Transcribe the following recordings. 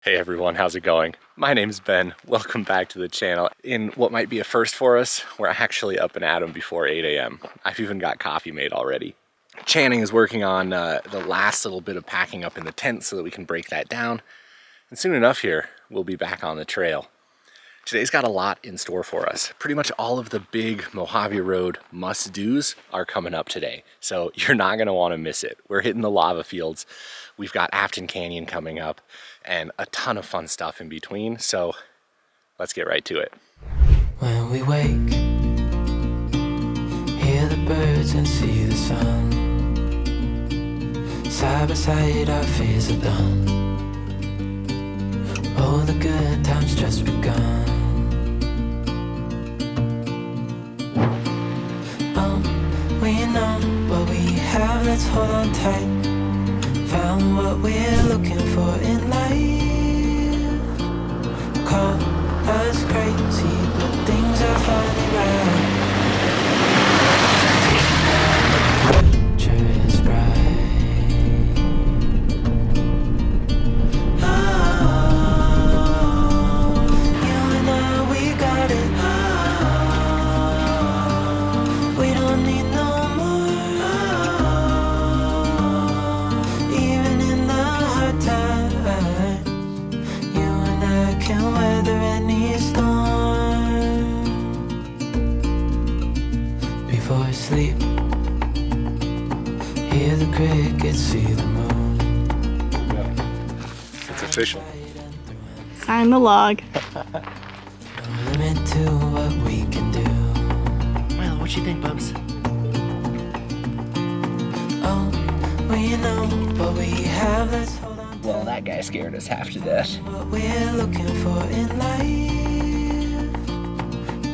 Hey everyone, how's it going? My name's Ben. Welcome back to the channel. In what might be a first for us, we're actually up and at 'em before 8 a.m. I've even got coffee made already. Channing is working on the last little bit of packing up in the tent so that we can break that down. And soon enough here, we'll be back on the trail. Today's got a lot in store for us. Pretty much all of the big Mojave Road must-dos are coming up today, so you're not gonna wanna miss it. We're hitting the lava fields. We've got Afton Canyon coming up and a ton of fun stuff in between, so let's get right to it. When we wake, hear the birds and see the sun. Side by side our fears are done. Oh, the good times just begun. We know what we have, let's hold on tight. Found what we're looking for in life. Call us crazy, but things are finally right. Future is bright. Oh, you and I, we got it. Oh, we don't need no more. Even in the hard times, you and I can weather any storm. Before I sleep, hear the crickets, see the moon. It's official. Sign the log. No limit to what we can do. Well, what you think, Bubs? Oh, we know what we have, let's hold on to Well, that guy scared us half to death. what we're looking for in life.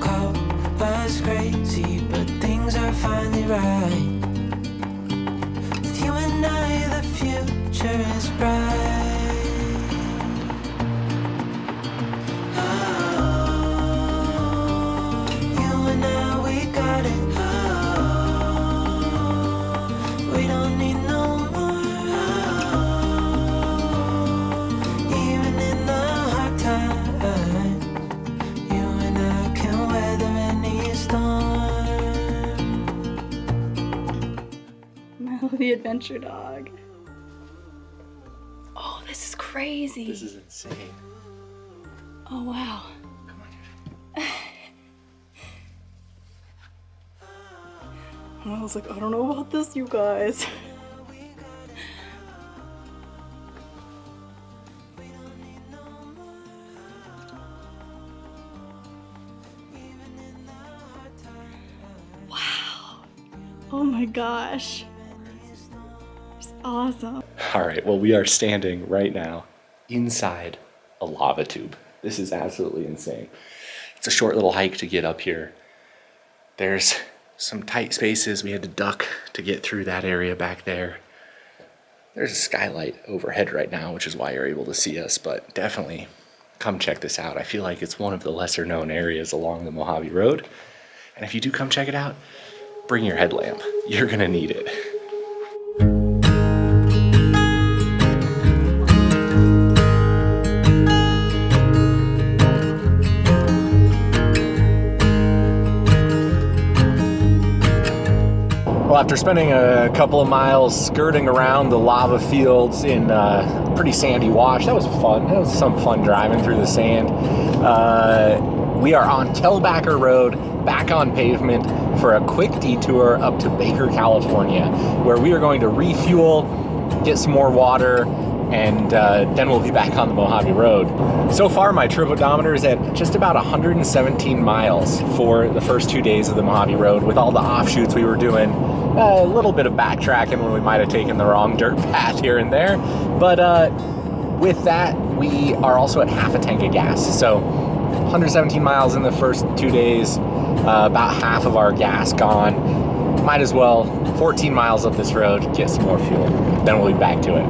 Call us crazy, but things are finally right. With you and I, the future is bright. Oh, you and I, we got it. Oh, we don't need no more. Even in the hard times, you and I can weather any storm. Mel the adventure dog. Oh, this is crazy. This is insane. Oh, wow. Come on, dude. I was like, I don't know about this, you guys. Wow. Oh my gosh. It's awesome. All right, well, we are standing right now inside a lava tube. This is absolutely insane. It's a short little hike to get up here. There's some tight spaces. We had to duck to get through that area back there. There's a skylight overhead right now, which is why you're able to see us, but definitely come check this out. I feel like it's one of the lesser known areas along the Mojave Road. And if you do come check it out, bring your headlamp. You're gonna need it. Well, after spending a couple of miles skirting around the lava fields in a pretty sandy wash, that was fun. That was some fun driving through the sand. We are on Kellbacker Road, back on pavement for a quick detour up to Baker, California, where we are going to refuel, get some more water, and then we'll be back on the Mojave Road. So far, my trip odometer is at just about 117 miles for the first 2 days of the Mojave Road. With all the offshoots we were doing, a little bit of backtracking when we might have taken the wrong dirt path here and there. But with that, we are also at half a tank of gas. So 117 miles in the first 2 days, about half of our gas gone. Might as well 14 miles up this road, get some more fuel. Then we'll be back to it.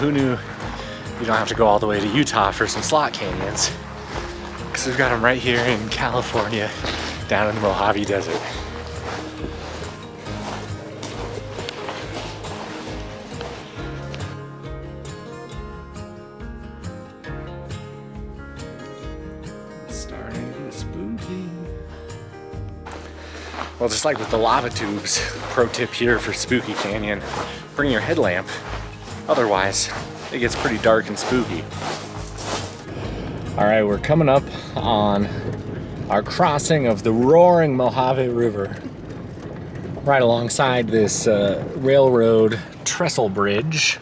who knew you don't have to go all the way to Utah for some slot canyons? Because we've got them right here in California, down in the Mojave Desert. Starting to get spooky. Well, just like with the lava tubes, pro tip here for Spooky Canyon, bring your headlamp. Otherwise, it gets pretty dark and spooky. All right, we're coming up on our crossing of the roaring Mojave River, right alongside this railroad trestle bridge.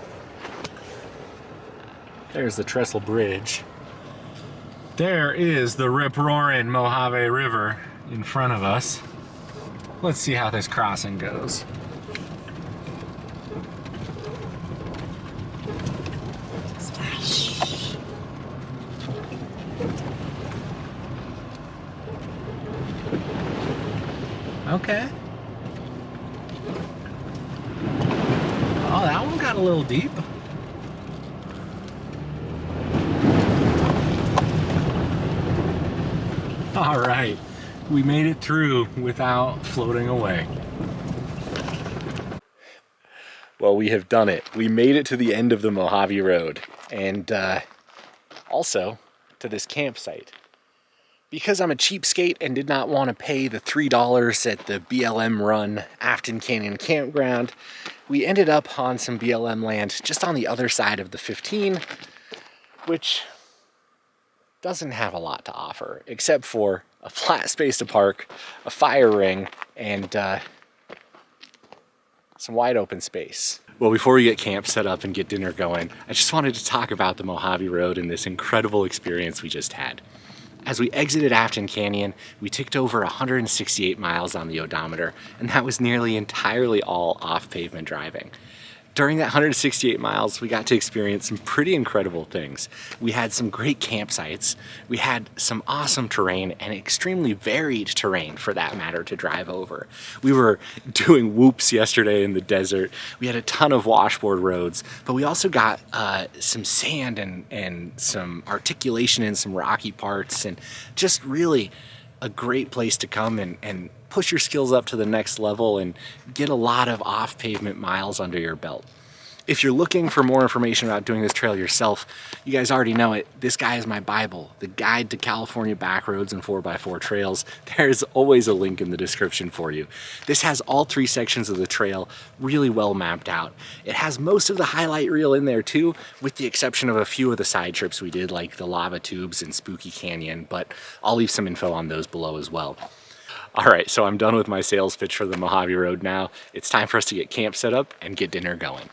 There's the trestle bridge. There is the rip-roaring Mojave River in front of us. Let's see how this crossing goes. Okay. Oh, that one got a little deep. All right, we made it through without floating away. Well, we have done it. We made it to the end of the Mojave Road, and also to this campsite. Because I'm a cheapskate and did not want to pay the $3 at the BLM run Afton Canyon campground, we ended up on some BLM land just on the other side of the 15, which doesn't have a lot to offer, except for a flat space to park, a fire ring, and some wide open space. Well, before we get camp set up and get dinner going, I just wanted to talk about the Mojave Road and this incredible experience we just had. As we exited Afton Canyon, we ticked over 168 miles on the odometer, and that was nearly entirely all off-pavement driving. During that 168 miles, we got to experience some pretty incredible things. We had some great campsites, we had some awesome terrain, and extremely varied terrain for that matter to drive over. We were doing whoops yesterday in the desert, we had a ton of washboard roads, but we also got some sand and some articulation in some rocky parts, and just really a great place to come and push your skills up to the next level and get a lot of off-pavement miles under your belt. If you're looking for more information about doing this trail yourself, you guys already know it. This guy is my Bible, the Guide to California Backroads and 4x4 Trails. There's always a link in the description for you. This has all 3 sections of the trail really well mapped out. It has most of the highlight reel in there too, with the exception of a few of the side trips we did, like the lava tubes and Spooky Canyon, but I'll leave some info on those below as well. All right, so I'm done with my sales pitch for the Mojave Road now. It's time for us to get camp set up and get dinner going.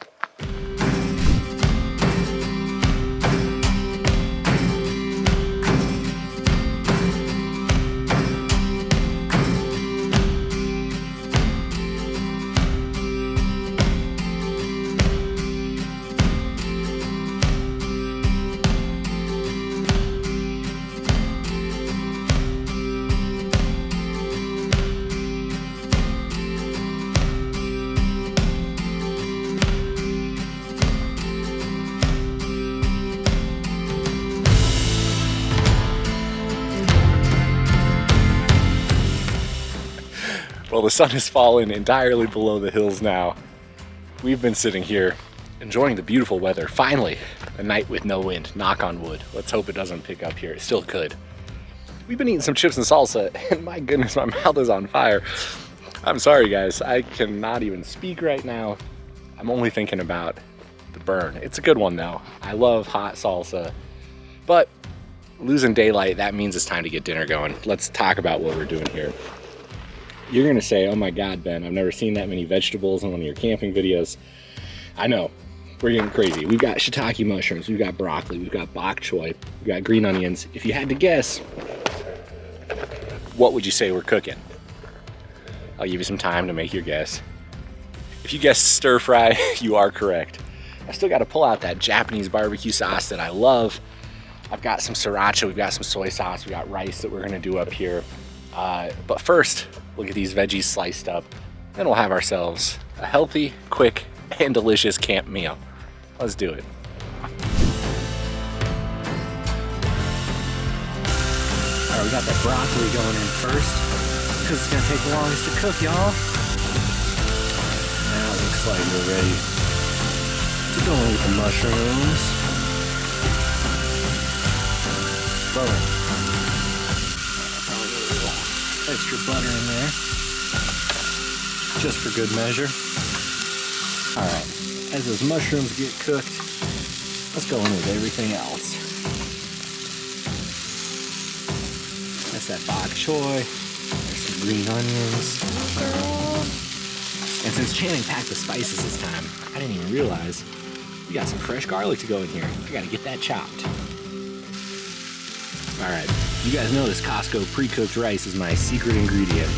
Well, the sun has fallen entirely below the hills now. We've been sitting here enjoying the beautiful weather. Finally, a night with no wind, knock on wood. Let's hope it doesn't pick up here. It still could. We've been eating some chips and salsa, and my goodness, my mouth is on fire. I'm sorry, guys. I cannot even speak right now. I'm only thinking about the burn. It's a good one, though. I love hot salsa, but losing daylight, that means it's time to get dinner going. Let's talk about what we're doing here. You're gonna say, oh my God, Ben, I've never seen that many vegetables in one of your camping videos. I know, we're getting crazy. We've got shiitake mushrooms, we've got broccoli, we've got bok choy, we've got green onions. If you had to guess, what would you say we're cooking? I'll give you some time to make your guess. If you guessed stir fry, you are correct. I still gotta pull out that Japanese barbecue sauce that I love. I've got some sriracha, we've got some soy sauce, we got rice that we're gonna do up here. But first, look at these veggies sliced up, and we'll have ourselves a healthy, quick, and delicious camp meal. Let's do it. we got that broccoli going in first because it's gonna take the longest to cook, y'all. Now it looks like we're ready to go in with the mushrooms. Boom. Extra butter in there, just for good measure. All right, as those mushrooms get cooked, let's go in with everything else. That's that bok choy. There's some green onions. And since Channing packed the spices this time, I didn't even realize we got some fresh garlic to go in here. I gotta get that chopped. All right, you guys know this Costco pre-cooked rice is my secret ingredient.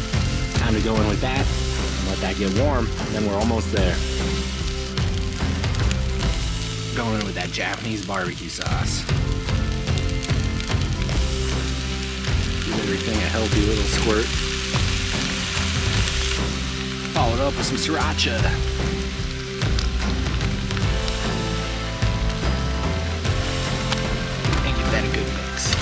Time to go in with that and let that get warm, and then we're almost there. Going in with that Japanese barbecue sauce. Give everything a healthy little squirt. Followed up with some sriracha. And give that a good mix.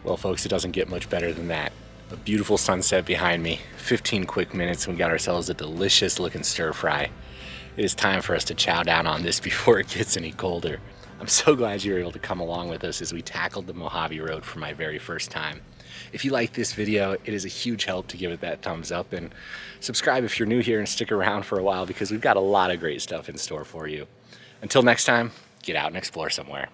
Well, folks, it doesn't get much better than that. A beautiful sunset behind me, 15 quick minutes, and we got ourselves a delicious looking stir fry. It is time for us to chow down on this before it gets any colder. I'm so glad you were able to come along with us as we tackled the Mojave Road for my very first time. If you like this video, it is a huge help to give it that thumbs up, and subscribe if you're new here and stick around for a while because we've got a lot of great stuff in store for you. Until next time, get out and explore somewhere.